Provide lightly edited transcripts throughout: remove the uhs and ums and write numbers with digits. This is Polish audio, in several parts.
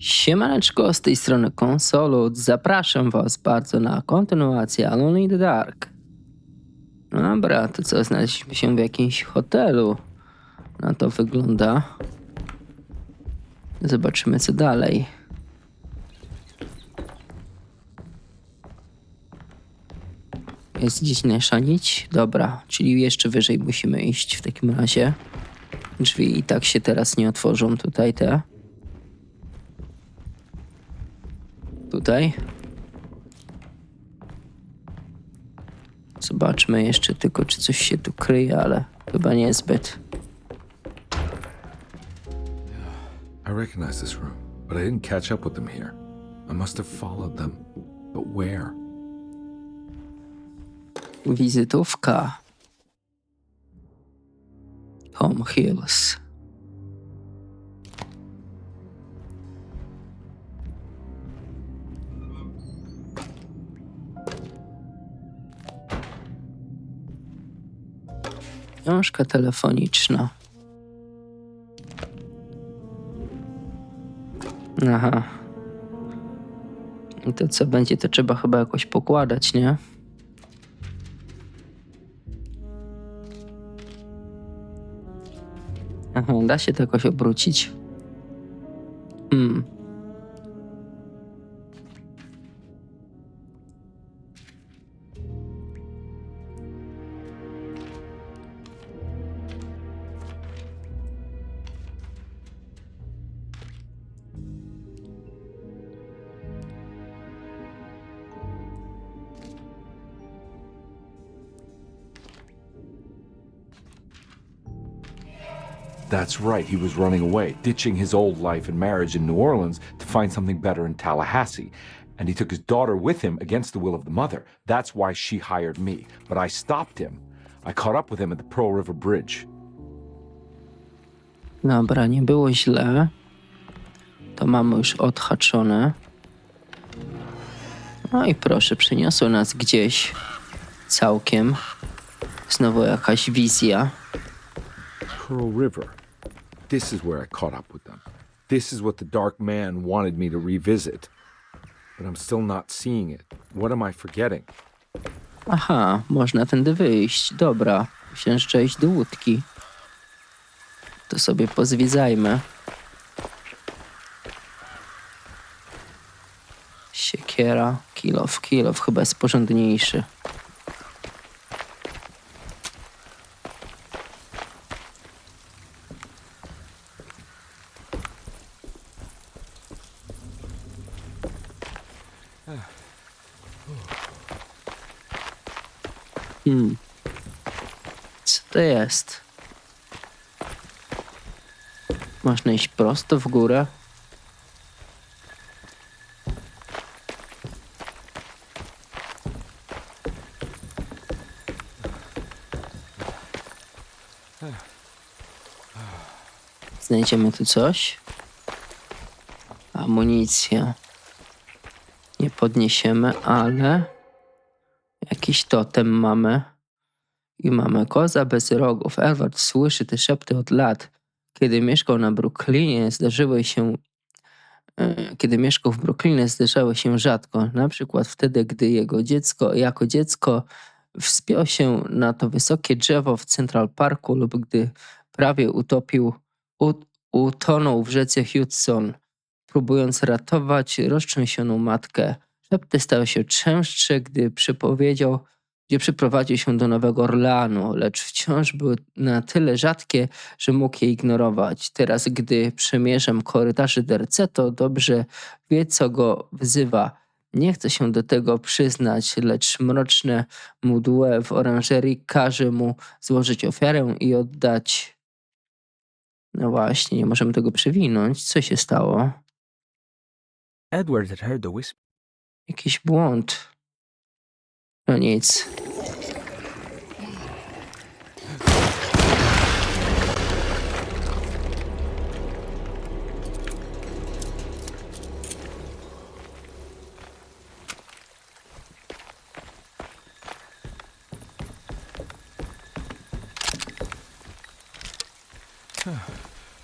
Siemaneczko, z tej strony Konsolut. Zapraszam was bardzo na kontynuację Alone in the Dark. Dobra, to co, znaleźliśmy się w jakimś hotelu. Na to wygląda. Zobaczymy co dalej. Jest gdzieś nasza nić? Dobra, czyli jeszcze wyżej musimy iść w takim razie. Drzwi i tak się teraz nie otworzą tutaj te. Tutaj. Zobaczmy jeszcze tylko, czy coś się tu kryje, ale chyba niezbyt. I recognize this room, but I didn't catch up with them here. I must have followed them. But where? Wizytówka. Home Hills. Książka telefoniczna. Aha. I to co będzie, to trzeba chyba jakoś pokładać, nie? Aha, da się to jakoś obrócić. That's right, he was running away, ditching his old life and marriage in New Orleans to find something better in Tallahassee. And he took his daughter with him against the will of the mother. That's why she hired me. But I stopped him. I caught up with him at the Pearl River Bridge. Dobra, nie było źle. To mamy już odhaczone. No i proszę, przyniosło nas gdzieś całkiem. Znowu jakaś wizja. Pearl River. This is where I caught up with them. This is what the Dark Man wanted me to revisit. But I'm still not seeing it. What am I forgetting? Aha, można tędy wyjść. Dobra, myślę, że trzeba iść do łódki. To sobie pozwiedzajmy. Siekiera, kilof chyba jest porządniejszy. Co to jest? Można iść prosto w górę? Znajdziemy tu coś? Amunicja. Nie podniesiemy, ale jakiś totem mamy. I mamy koza bez rogów. Edward słyszy te szepty od lat. Kiedy mieszkał w Brooklynie, zdarzały się rzadko. Na przykład wtedy, gdy jako dziecko wspiął się na to wysokie drzewo w Central Parku lub gdy prawie utonął w rzece Hudson, próbując ratować roztrzęsioną matkę. Szepty stały się częstsze, gdy przyprowadził się do Nowego Orleanu, lecz wciąż były na tyle rzadkie, że mógł je ignorować. Teraz, gdy przemierzam korytarze Derceto, dobrze wie, co go wzywa. Nie chce się do tego przyznać, lecz mroczne mdłe w oranżerii każe mu złożyć ofiarę i oddać. No właśnie, nie możemy tego przewinąć. Co się stało? Edward had heard the whisper. Jakiś błąd. No nic.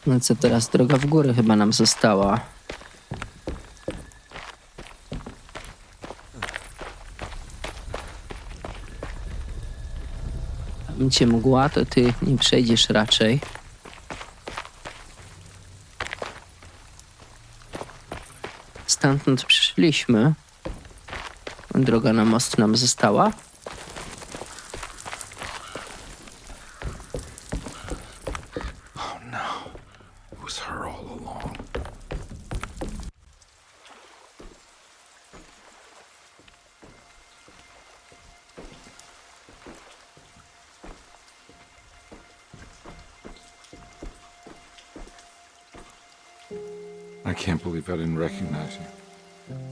No co teraz? Droga w górę chyba nam została. Będzie mgła, to ty nie przejdziesz raczej. Stamtąd przyszliśmy. Droga na most nam została. It was her all along. I can't believe I didn't recognize you.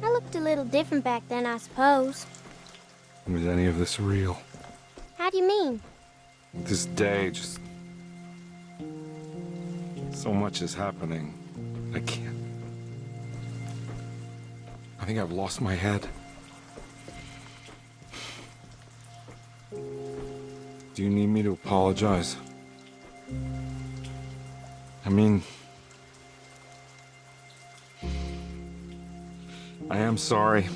I looked a little different back then, I suppose. Was any of this real? How do you mean? This day, just... So much is happening. I can't... I think I've lost my head. Do you need me to apologize? I mean... I am sorry.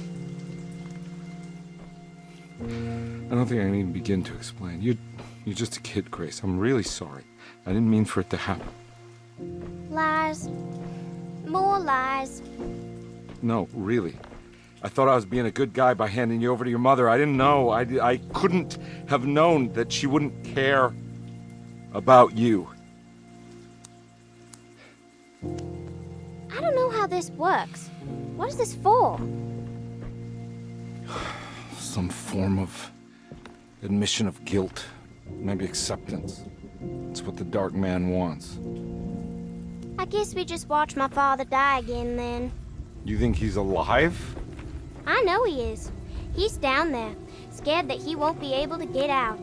I don't think I need to begin to explain. You're just a kid, Grace. I'm really sorry. I didn't mean for it to happen. Lies. More lies. No, really. I thought I was being a good guy by handing you over to your mother. I didn't know. I couldn't have known that she wouldn't care about you. I don't know how this works. What is this for? Some form of admission of guilt. Maybe acceptance. It's what the Dark Man wants. I guess we just watch my father die again then. You think he's alive? I know he is. He's down there, scared that he won't be able to get out.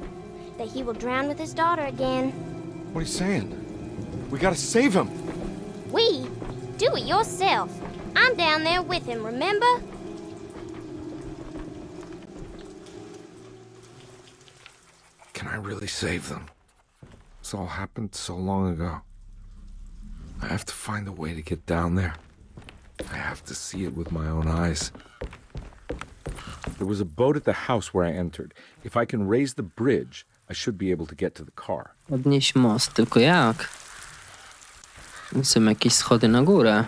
That he will drown with his daughter again. What are you saying? We gotta save him! We? Do it yourself. I'm down there with him, remember? Can I really save them? This all happened so long ago. I have to find a way to get down there. I have to see it with my own eyes. There was a boat at the house where I entered. If I can raise the bridge, I should be able to get to the car. Podnieść most, tylko jak? Są jakieś schody na górę.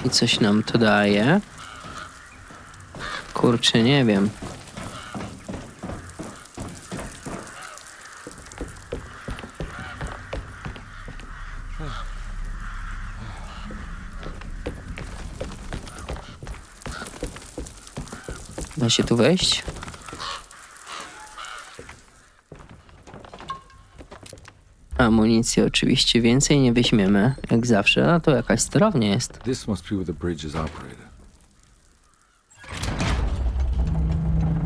I coś nam to daje? Kurczę, nie wiem. Da się tu wejść? Amunicji oczywiście więcej nie weźmiemy, jak zawsze, a to jakaś sterownia jest. This must be where the bridge is operated.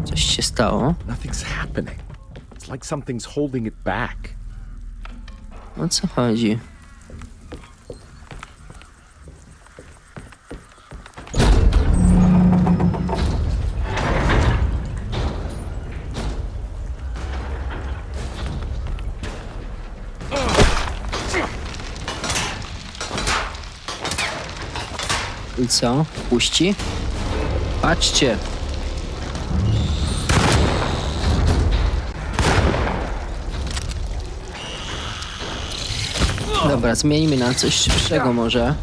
Coś się stało. Nothing's happening. It's like something's holding it back. O co chodzi? I co? Puści? Patrzcie! Dobra, zmieńmy na coś szybszego może.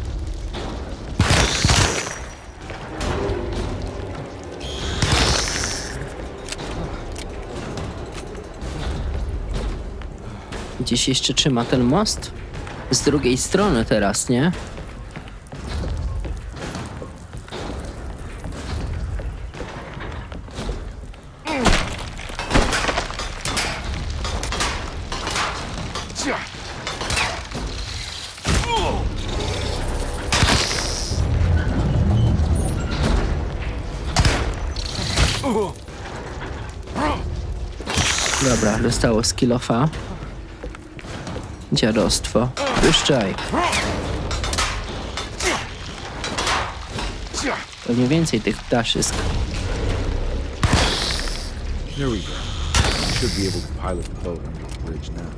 Gdzieś jeszcze trzyma ten most? Z drugiej strony teraz, nie? Dobra, dostało skillofa. Dziadostwo. Puszczaj. Pewnie więcej tych ptaszysk. There we go. Should be able to pilot the boat under the bridge now.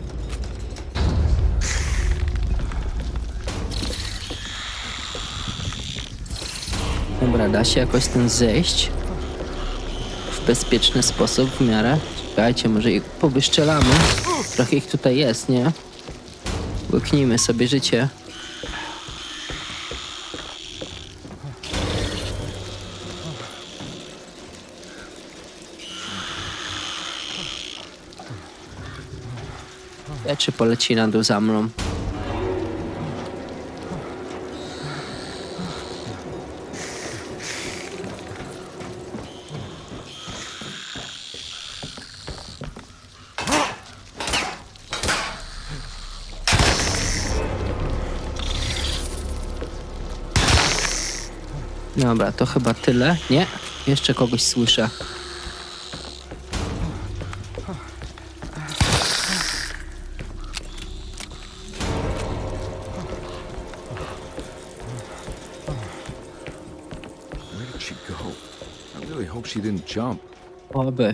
Dobra, da się jakoś stąd zejść? W bezpieczny sposób w miarę? Dajcie, może ich powyszczelamy. Trochę ich tutaj jest, nie? Łyknijmy sobie życie. Czy poleci na dół za mną? Dobra, to chyba tyle. Nie, jeszcze kogoś słyszę. Where did she go? I really hope she didn't jump. Oby.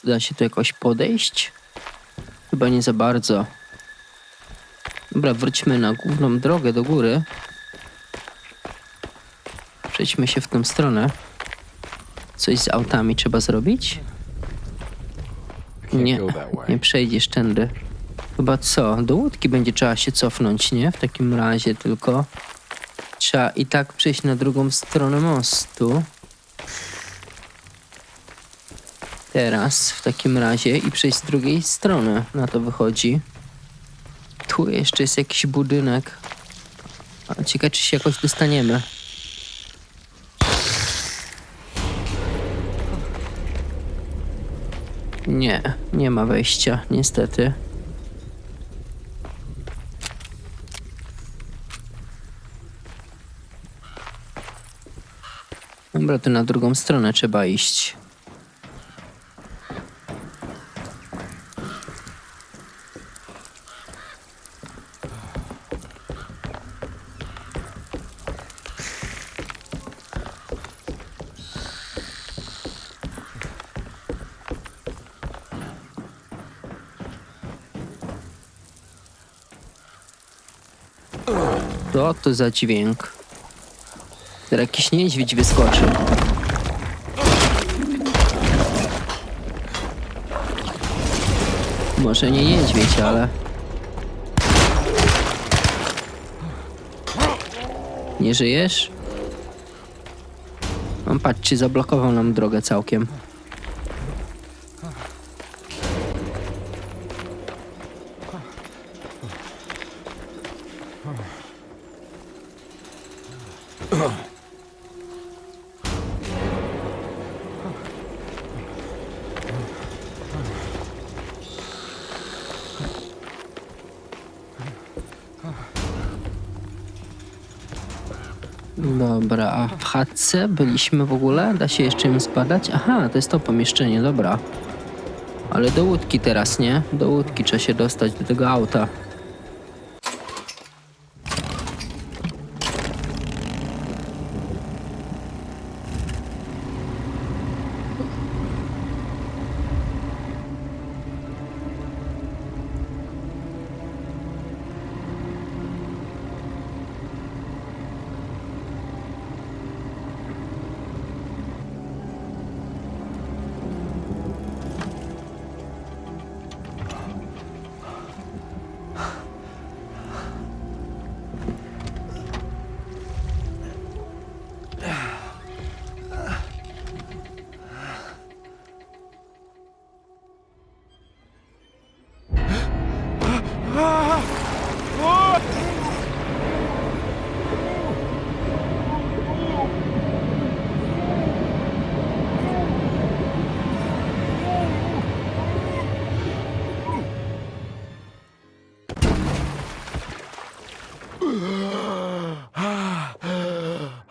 Da się tu jakoś podejść? Chyba nie za bardzo. Dobra, wróćmy na główną drogę do góry. Przejdźmy się w tą stronę. Coś z autami trzeba zrobić? I can't Nie, go that way. nie przejdziesz tędy. Chyba co? Do łódki będzie trzeba się cofnąć, nie? W takim razie tylko. Trzeba i tak przejść na drugą stronę mostu. Teraz w takim razie i przejść z drugiej strony. Na to wychodzi. Tu jeszcze jest jakiś budynek. A ciekawe, czy się jakoś dostaniemy. Nie, nie ma wejścia, niestety. Dobra, to na drugą stronę trzeba iść. Co to za dźwięk? Teraz jakiś niedźwiedź wyskoczył. Może nie niedźwiedź, ale... Nie żyjesz? No patrzcie, zablokował nam drogę całkiem. Dobra, a w chatce byliśmy w ogóle? Da się jeszcze ją zbadać? Aha, to jest to pomieszczenie, dobra. Ale do łódki teraz, nie? Do łódki trzeba się dostać, do tego auta.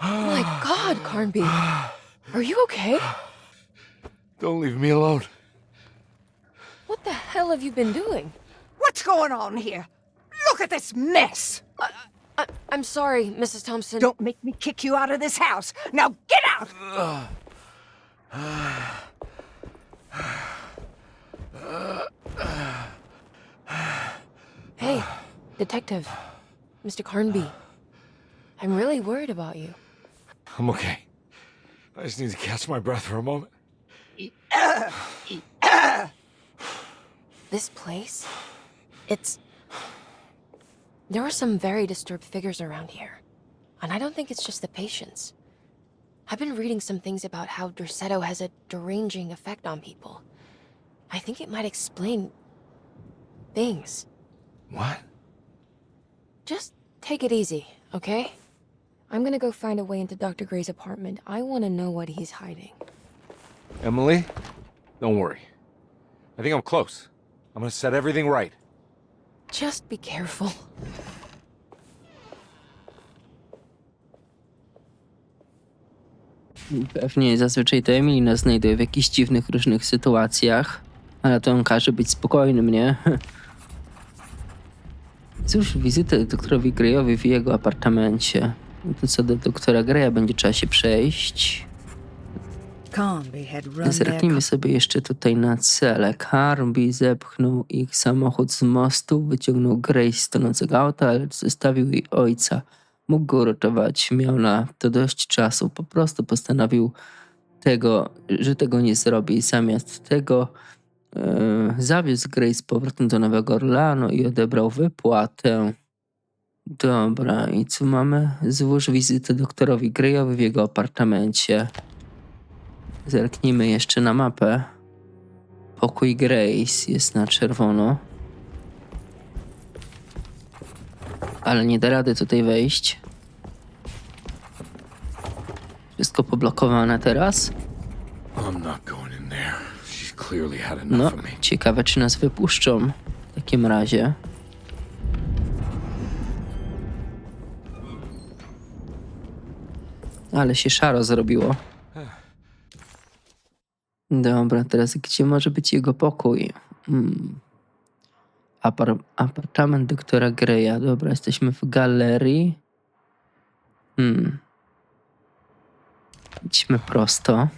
My God, Carnby. Are you okay? Don't leave me alone. What the hell have you been doing? What's going on here? Look at this mess! I'm sorry, Mrs. Thompson. Don't make me kick you out of this house. Now get out! Hey, Detective. Mr. Carnby. I'm really worried about you. I'm okay. I just need to catch my breath for a moment. This place? There are some very disturbed figures around here. And I don't think it's just the patients. I've been reading some things about how Derceto has a deranging effect on people. I think it might explain things. What? Just take it easy, okay? I'm gonna go find a way into Dr. Gray's apartment. I want to know what he's hiding. Emily? Don't worry. I think I'm close. I'm gonna set everything right. Just be careful. Pewnie zazwyczaj to Emily nas znajduje w jakichś dziwnych, różnych sytuacjach, ale to on każe być spokojnym, nie? Cóż, wizytę doktorowi Greyowi w jego apartamencie. No to co do doktora Greya będzie trzeba się przejść. Carnby had run Zerknijmy sobie jeszcze tutaj na cele. Carnby zepchnął ich samochód z mostu, wyciągnął Grace z tonącego auta, ale zostawił jej ojca. Mógł go uratować, miał na to dość czasu. Po prostu postanowił że tego nie zrobi. Zamiast tego zawiózł Grace z powrotem do Nowego Orleanu i odebrał wypłatę. Dobra, i co mamy? Złóż wizytę doktorowi Greyowi w jego apartamencie. Zerknijmy jeszcze na mapę. Pokój Grace jest na czerwono. Ale nie da rady tutaj wejść. Wszystko poblokowane teraz. I'm not going in there. She's clearly had No, enough of me. ciekawe czy nas wypuszczą w takim razie. Ale się szaro zrobiło. Dobra, teraz gdzie może być jego pokój? Apartament doktora Greya. Dobra, jesteśmy w galerii. Idźmy prosto.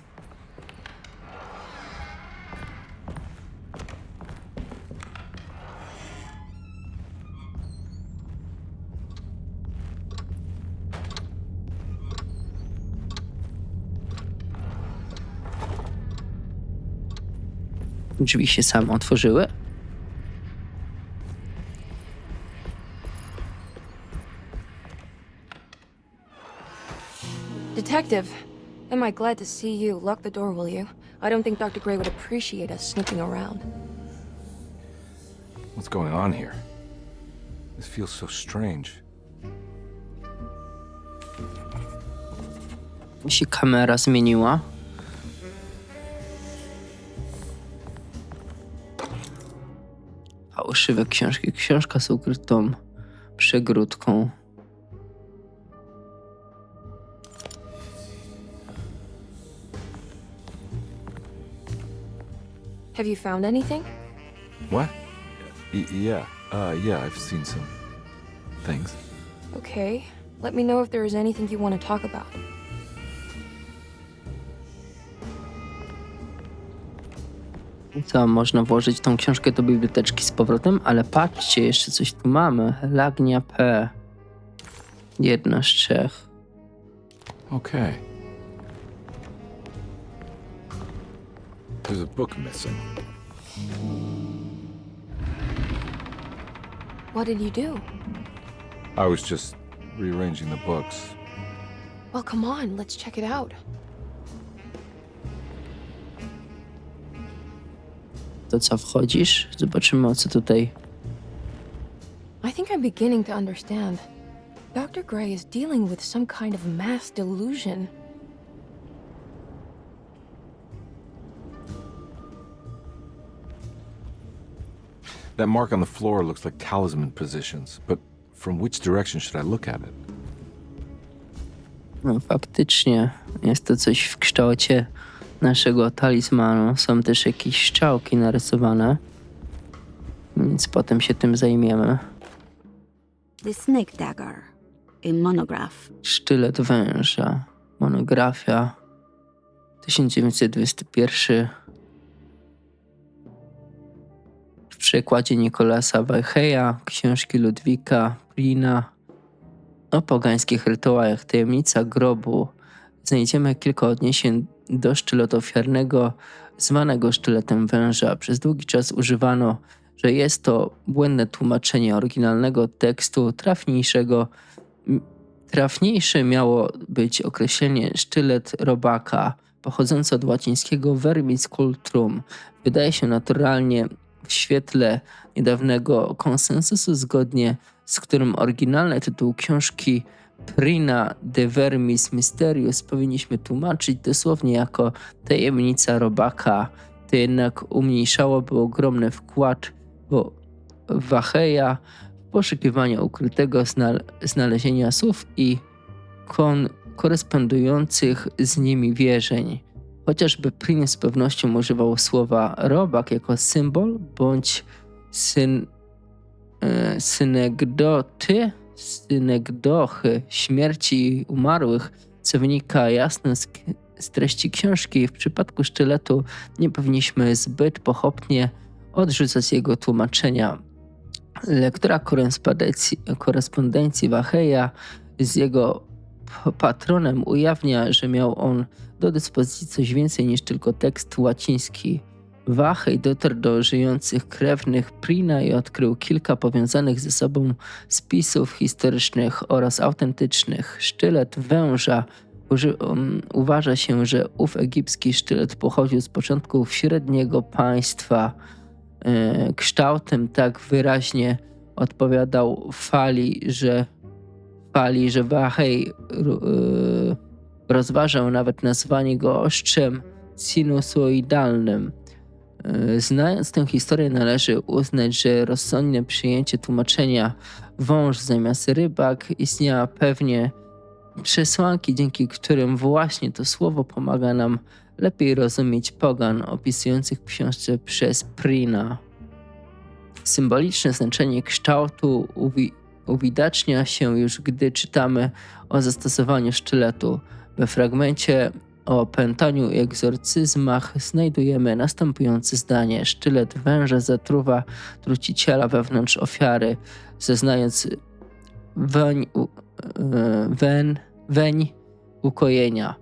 Drzwi się same otworzyły. Detective, am I glad to see you? Lock the door, will you? I don't think Dr. Gray would appreciate us snooping around. What's going on here? This feels so strange. Się kamera zmieniła. Fałszywe książki. Książka z ukrytą przegródką. Have you found anything? What? Yeah. Yeah, I've seen some things. Okay. Let me know if there is anything you want to talk about. Co, można włożyć tą książkę do biblioteczki z powrotem, ale patrzcie, jeszcze coś tu mamy. Lagnia P. Jedna z trzech. Okay. There's a book missing. What did you do? I was just rearranging the books. Well, come on, let's check it out. To co, wchodzisz? Zobaczymy, o co tutaj. I think I'm beginning to understand. Dr. Gray is dealing with some kind of mass delusion. That mark on the floor looks like talisman positions, but From which direction should I look at it? No, faktycznie jest to coś w kształcie naszego talizmanu. Są też jakieś strzałki narysowane, więc potem się tym zajmiemy. The Snake Dagger, a monograph. Sztylet węża, monografia, 1921. W przekładzie Nicolasa Weicheya, książki Ludwika Plina o pogańskich rytuałach. Tajemnica grobu. Znajdziemy kilka odniesień do sztyletu ofiarnego, zwanego sztyletem węża. Przez długi czas używano, że jest to błędne tłumaczenie oryginalnego tekstu. Trafniejsze miało być określenie sztylet robaka, pochodzące od łacińskiego vermis cultrum. Wydaje się naturalnie w świetle niedawnego konsensusu, zgodnie z którym oryginalny tytuł książki Prina de Vermis Mysterius powinniśmy tłumaczyć dosłownie jako tajemnica robaka. To jednak umniejszałoby ogromny wkład Weicheya w poszukiwanie ukrytego znalezienia słów i korespondujących z nimi wierzeń. Chociażby Prin z pewnością używał słowa robak jako symbol bądź synegdochy śmierci umarłych, co wynika jasno z treści książki. W przypadku sztyletu nie powinniśmy zbyt pochopnie odrzucać jego tłumaczenia. Lektura korespondencji Weicheya z jego patronem ujawnia, że miał on do dyspozycji coś więcej niż tylko tekst łaciński. Weichey dotarł do żyjących krewnych Prina i odkrył kilka powiązanych ze sobą spisów historycznych oraz autentycznych. Sztylet węża. Uważa się, że ów egipski sztylet pochodził z początków średniego państwa. Kształtem tak wyraźnie odpowiadał fali, że Weichey rozważał nawet nazwanie go ostrzem sinusoidalnym. Znając tę historię, należy uznać, że rozsądne przyjęcie tłumaczenia wąż zamiast rybak istniała pewnie przesłanki, dzięki którym właśnie to słowo pomaga nam lepiej rozumieć pogan opisujących w książce przez Prina. Symboliczne znaczenie kształtu uwidacznia się już, gdy czytamy o zastosowaniu sztyletu. We fragmencie o opętaniu i egzorcyzmach znajdujemy następujące zdanie. Sztylet węża zatruwa truciciela wewnątrz ofiary, zeznając weń ukojenia.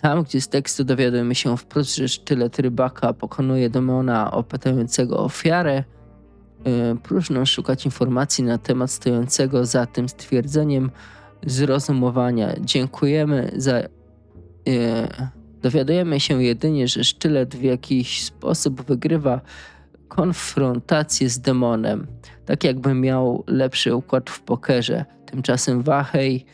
Tam, gdzie z tekstu dowiadujemy się wprost, że sztylet rybaka pokonuje demona opętającego ofiarę, próżno szukać informacji na temat stojącego za tym stwierdzeniem zrozumowania. Dowiadujemy się jedynie, że sztylet w jakiś sposób wygrywa konfrontację z demonem, tak jakby miał lepszy układ w pokerze. Tymczasem Weichey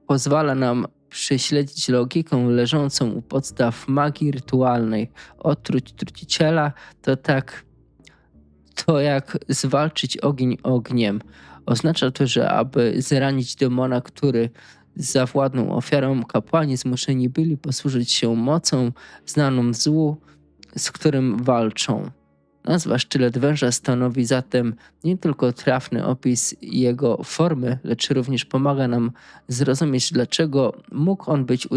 pozwala nam prześledzić logikę leżącą u podstaw magii rytualnej. Otruć truciciela to jak zwalczyć ogień ogniem. Oznacza to, że aby zranić demona, który zawładnął ofiarą, kapłani zmuszeni byli posłużyć się mocą znaną złu, z którym walczą. Nazwa sztylet węża stanowi zatem nie tylko trafny opis jego formy, lecz również pomaga nam zrozumieć, dlaczego mógł on być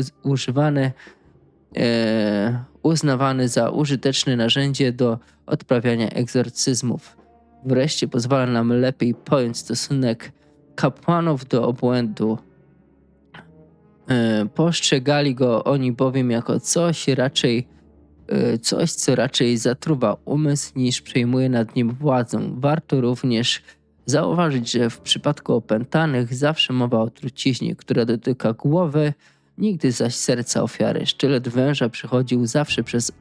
uznawany za użyteczne narzędzie do odprawiania egzorcyzmów. Wreszcie pozwala nam lepiej pojąć stosunek kapłanów do obłędu. Postrzegali go oni bowiem jako coś, co raczej zatruwa umysł, niż przejmuje nad nim władzę. Warto również zauważyć, że w przypadku opętanych zawsze mowa o truciźnie, która dotyka głowy, nigdy zaś serca ofiary. Sztylet węża przechodził zawsze przez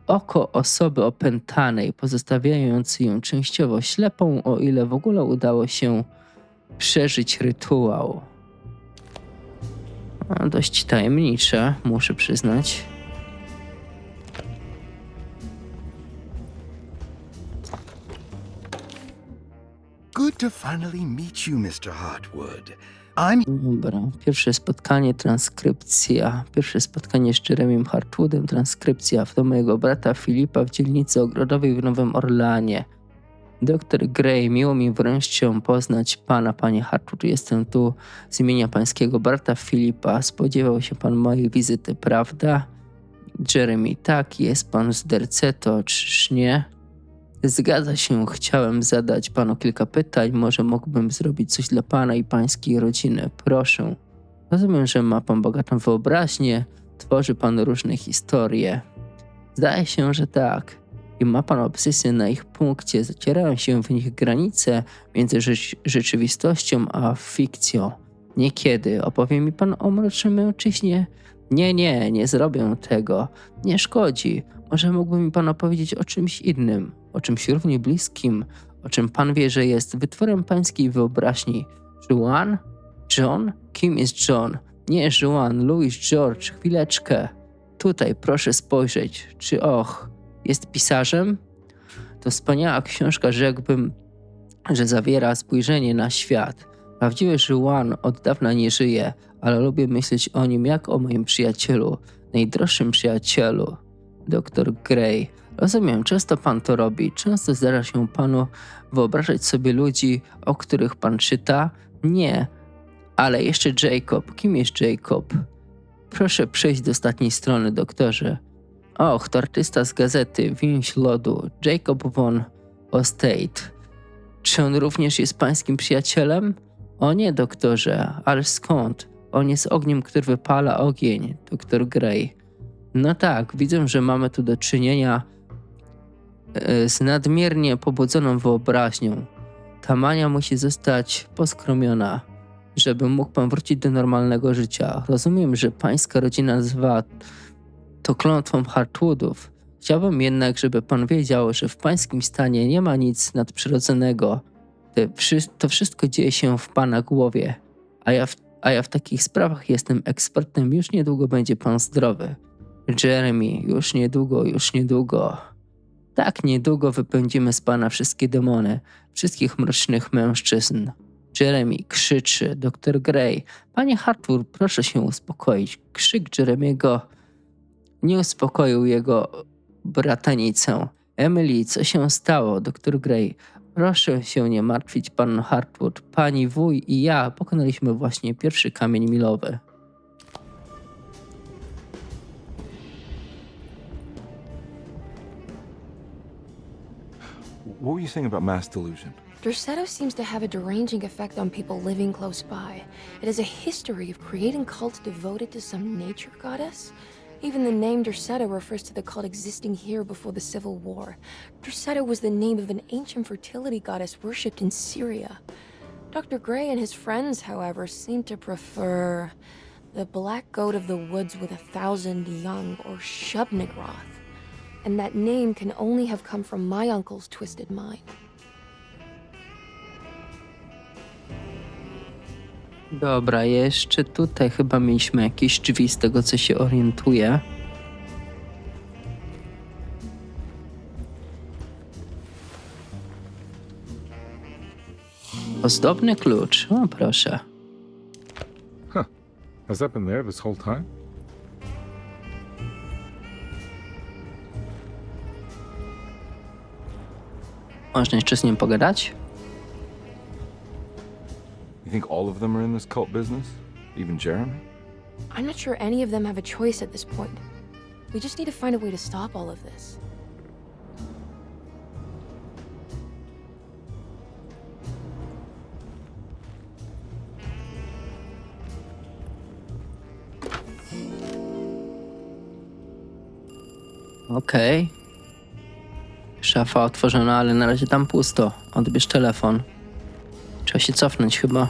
oko osoby opętanej, pozostawiając ją częściowo ślepą, o ile w ogóle udało się przeżyć rytuał. Dość tajemnicze, muszę przyznać. to finally meet you, Mr. Hartwood. I'm Dobra, pierwsze spotkanie, transkrypcja. Pierwsze spotkanie z Jeremym Hartwoodem, transkrypcja. To mojego brata Filipa w dzielnicy ogrodowej w Nowym Orleanie. Doktor Gray, miło mi wreszcie poznać pana, panie Hartwood. Jestem tu z imienia pańskiego brata Filipa. Spodziewał się pan mojej wizyty, prawda? Jeremy, tak, jest pan z Derceto, czyż nie? Zgadza się, chciałem zadać panu kilka pytań. Może mógłbym zrobić coś dla pana i pańskiej rodziny. Proszę. Rozumiem, że ma pan bogatą wyobraźnię. Tworzy pan różne historie. Zdaje się, że tak. I ma pan obsesję na ich punkcie. Zacierają się w nich granice między rzeczywistością a fikcją. Niekiedy opowie mi pan o mrocznym mężczyźnie? Nie zrobię tego. Nie szkodzi. Może mógłby mi pan opowiedzieć o czymś innym, o czymś równie bliskim, o czym pan wie, że jest wytworem pańskiej wyobraźni. Juan? John? Kim jest John? Nie Juan, Louis George, chwileczkę. Tutaj, proszę spojrzeć. Czy jest pisarzem? To wspaniała książka, rzekłbym, że zawiera spojrzenie na świat. Prawdziwy Juan od dawna nie żyje, ale lubię myśleć o nim jak o moim przyjacielu, najdroższym przyjacielu. Doktor Gray. Rozumiem, często pan to robi. Często zdarza się panu wyobrażać sobie ludzi, o których pan czyta? Nie. Ale jeszcze Jacob. Kim jest Jacob? Proszę przejść do ostatniej strony, doktorze. To artysta z gazety, Więź lodu. Jacob von Ostate. Czy on również jest pańskim przyjacielem? O nie, doktorze. Ale skąd? On jest ogniem, który wypala ogień. Doktor Gray. No tak, widzę, że mamy tu do czynienia z nadmiernie pobudzoną wyobraźnią. Ta mania musi zostać poskromiona, żeby mógł pan wrócić do normalnego życia. Rozumiem, że pańska rodzina nazywa to klątwą Hartwoodów. Chciałbym jednak, żeby pan wiedział, że w pańskim stanie nie ma nic nadprzyrodzonego. To wszystko dzieje się w pana głowie, a ja w takich sprawach jestem ekspertem. Już niedługo będzie pan zdrowy. Jeremy, już niedługo. Tak niedługo wypędzimy z pana wszystkie demony, wszystkich mrocznych mężczyzn. Jeremy krzyczy. Doktor Gray. Panie Hartwood, proszę się uspokoić. Krzyk Jeremy'ego nie uspokoił jego bratanicę. Emily, co się stało? Doktor Gray. Proszę się nie martwić, pan Hartwood. Pani wuj i ja pokonaliśmy właśnie pierwszy kamień milowy. What were you saying about mass delusion? Derceto seems to have a deranging effect on people living close by. It has a history of creating cults devoted to some nature goddess. Even the name Derceto refers to the cult existing here before the Civil War. Derceto was the name of an ancient fertility goddess worshipped in Syria. Dr. Gray and his friends, however, seem to prefer the black goat of the woods with 1,000 young, or Shub-Nigroth. And that name can only have come from my uncle's twisted mind. Dobra, jeszcze tutaj chyba mieliśmy jakieś drzwi z tego, co się orientuję. Ozdobny klucz. O, proszę. Has that been there this whole time? Można jeszcze z nim pogadać? You think all of them are in this cult business? Even Jeremy? I'm not sure any of them have a choice at this point. We just need to find a way to stop all of this. Okej. Szafa otworzona, ale na razie tam pusto. Odbierz telefon. Trzeba się cofnąć chyba.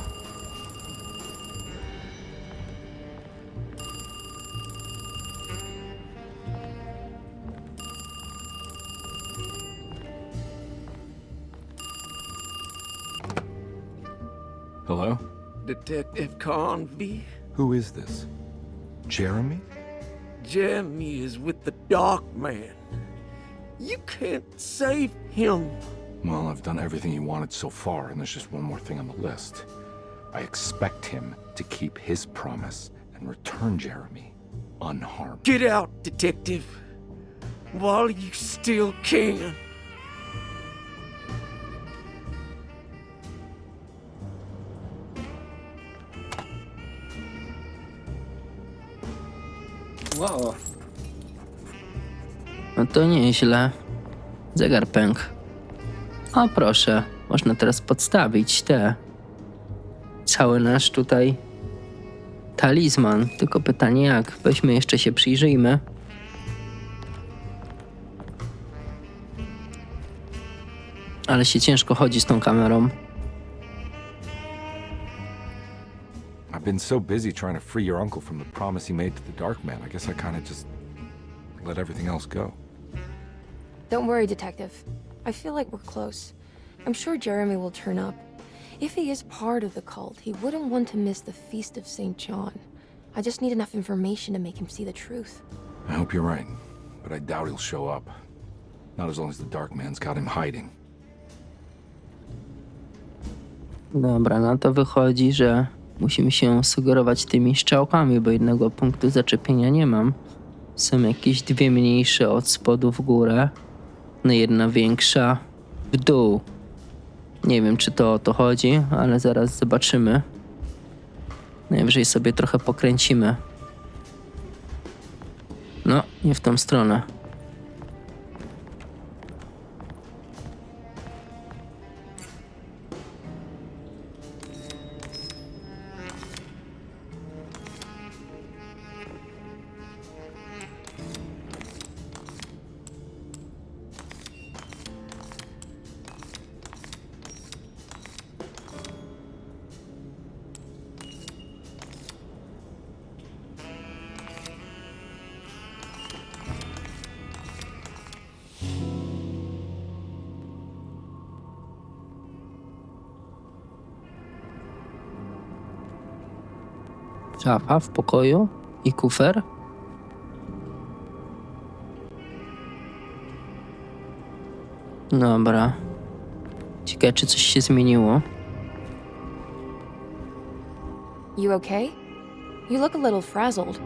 Hello? Detective Convy. Who is this? Jeremy? Jeremy is with the Dark Man. You can't save him. Well, I've done everything he wanted so far, and there's just one more thing on the list. I expect him to keep his promise and return Jeremy unharmed. Get out, detective. While you still can. Wow. No to nieźle. Zegar pękł. O proszę, można teraz podstawić cały nasz tutaj talizman. Tylko pytanie jak? Weźmy jeszcze się przyjrzyjmy. Ale się ciężko chodzi z tą kamerą. I've been so busy trying to free your uncle from the promise he made to the Dark Man. I guess I kind of just let everything else go. Don't worry, Detective. I feel like we're close. I'm sure Jeremy will turn up. If he is part of the cult, he wouldn't want to miss the Feast of St. John. I just need enough information to make him see the truth. I hope you're right, but I doubt he'll show up. Not as long as the Dark Man's got him hiding. Dobra, no to wychodzi, że musimy się sugerować tymi strzałkami, bo jednego punktu zaczepienia nie mam. Są jakieś dwie mniejsze od spodu w górę, no jedna większa w dół. Nie wiem, czy to o to chodzi, ale zaraz zobaczymy. Najwyżej sobie trochę pokręcimy. No, nie w tą stronę. Szafa w pokoju i kufer. Dobra. Ciekawe, czy coś się zmieniło. You okay? You look a little frazzled.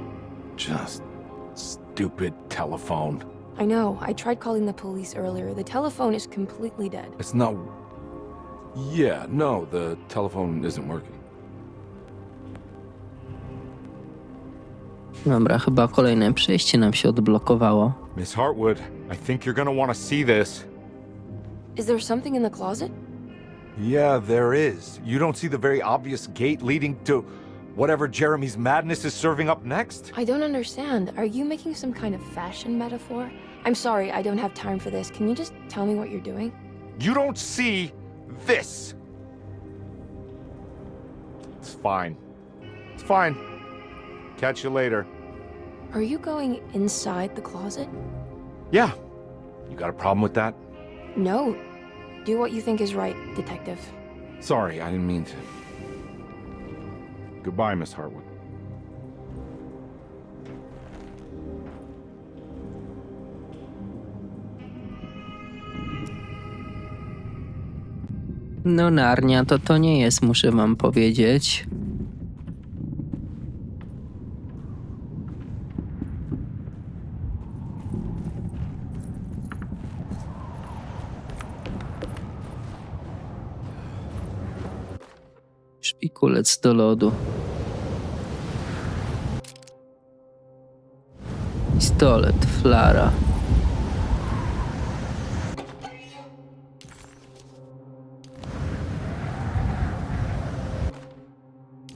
Just stupid telephone. I know. I tried calling the police earlier. The telephone is completely dead. It's not... Yeah, no, the telephone isn't working. Dobra, chyba kolejne przejście nam się odblokowało. Miss Hartwood, I think you're gonna want to see this. Is there something in the closet? Yeah, there is. You don't see the very obvious gate leading to whatever Jeremy's madness is serving up next? I don't understand. Are you making some kind of fashion metaphor? I'm sorry, I don't have time for this. Can you just tell me what you're doing? You don't see this. It's fine. It's fine. Catch you later. Are you going inside the closet? Yeah. You got a problem with that? No. Do what you think is right, Detective. Sorry, I didn't mean to. Goodbye, Miss Hartwood. No Narnia to nie jest, muszę wam powiedzieć. Szpikulec do lodu. Pistolet, flara.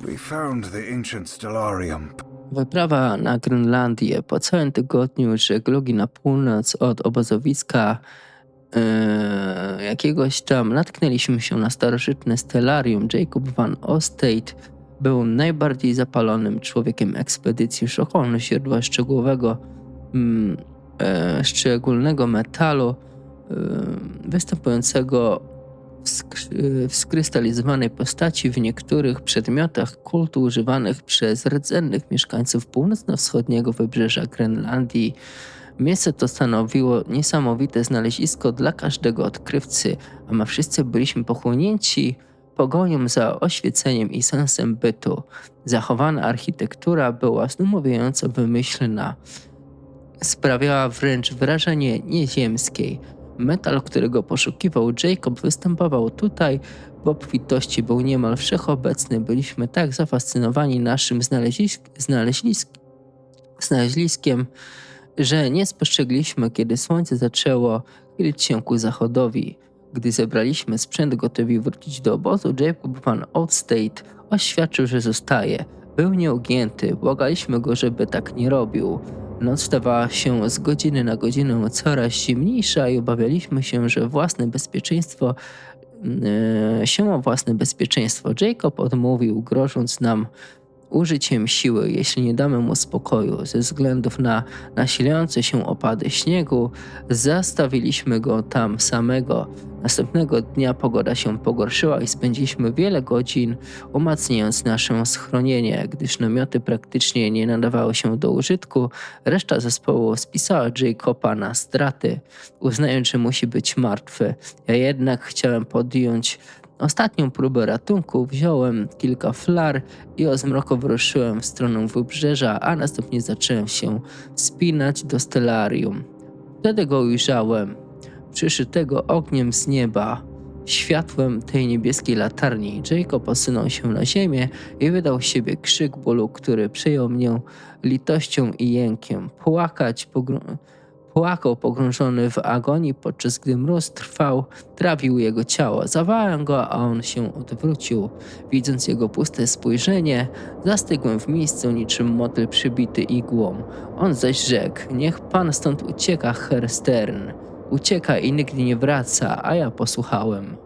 We found the ancient stellarium. Wyprawa na Grenlandię. Po całym tygodniu żeglugi na północ od obozowiska jakiegoś tam natknęliśmy się na starożytne stellarium. Jacob Van Ostate był najbardziej zapalonym człowiekiem ekspedycji. Szukał źródła szczególnego metalu występującego w skrystalizowanej postaci w niektórych przedmiotach kultu używanych przez rdzennych mieszkańców północno-wschodniego wybrzeża Grenlandii. Miejsce to stanowiło niesamowite znalezisko dla każdego odkrywcy, a my wszyscy byliśmy pochłonięci pogonią za oświeceniem i sensem bytu. Zachowana architektura była zdumiewająco wymyślna. Sprawiała wręcz wrażenie nieziemskiej. Metal, którego poszukiwał Jacob, występował tutaj, w obfitości był niemal wszechobecny. Byliśmy tak zafascynowani naszym znaleziskiem, że nie spostrzegliśmy, kiedy słońce zaczęło chylić się ku zachodowi. Gdy zebraliśmy sprzęt gotowi wrócić do obozu, Jacob van Oudstate oświadczył, że zostaje. Był nieugięty, błagaliśmy go, żeby tak nie robił. Noc stawała się z godziny na godzinę coraz zimniejsza i obawialiśmy się, że o własne bezpieczeństwo. Jacob odmówił, grożąc nam użyciem siły, jeśli nie damy mu spokoju. Ze względów na nasilające się opady śniegu zostawiliśmy go tam samego. Następnego dnia pogoda się pogorszyła i spędziliśmy wiele godzin umacniając nasze schronienie. Gdyż namioty praktycznie nie nadawały się do użytku, reszta zespołu spisała Jacoba na straty, uznając, że musi być martwy. Ja jednak chciałem podjąć ostatnią próbę ratunku, wziąłem kilka flar i o zmroku wyruszyłem w stronę wybrzeża, a następnie zacząłem się wspinać do stelarium. Wtedy go ujrzałem, przyszytego ogniem z nieba, światłem tej niebieskiej latarni. Jacob posunął się na ziemię i wydał z siebie krzyk bólu, który przejął mnie litością i jękiem. Płakał pogrążony w agonii, podczas gdy mróz trawił jego ciało. Zawołałem go, a on się odwrócił. Widząc jego puste spojrzenie, zastygłem w miejscu niczym motyl przybity igłą. On zaś rzekł: niech pan stąd ucieka, Herr Stern. Ucieka i nigdy nie wraca, a ja posłuchałem.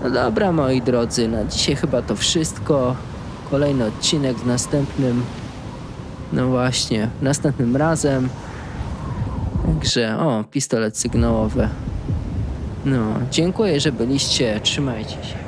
No dobra, moi drodzy, na dzisiaj chyba to wszystko. Kolejny odcinek w następnym. No właśnie, następnym razem. Także, pistolet sygnałowy. No, dziękuję, że byliście. Trzymajcie się.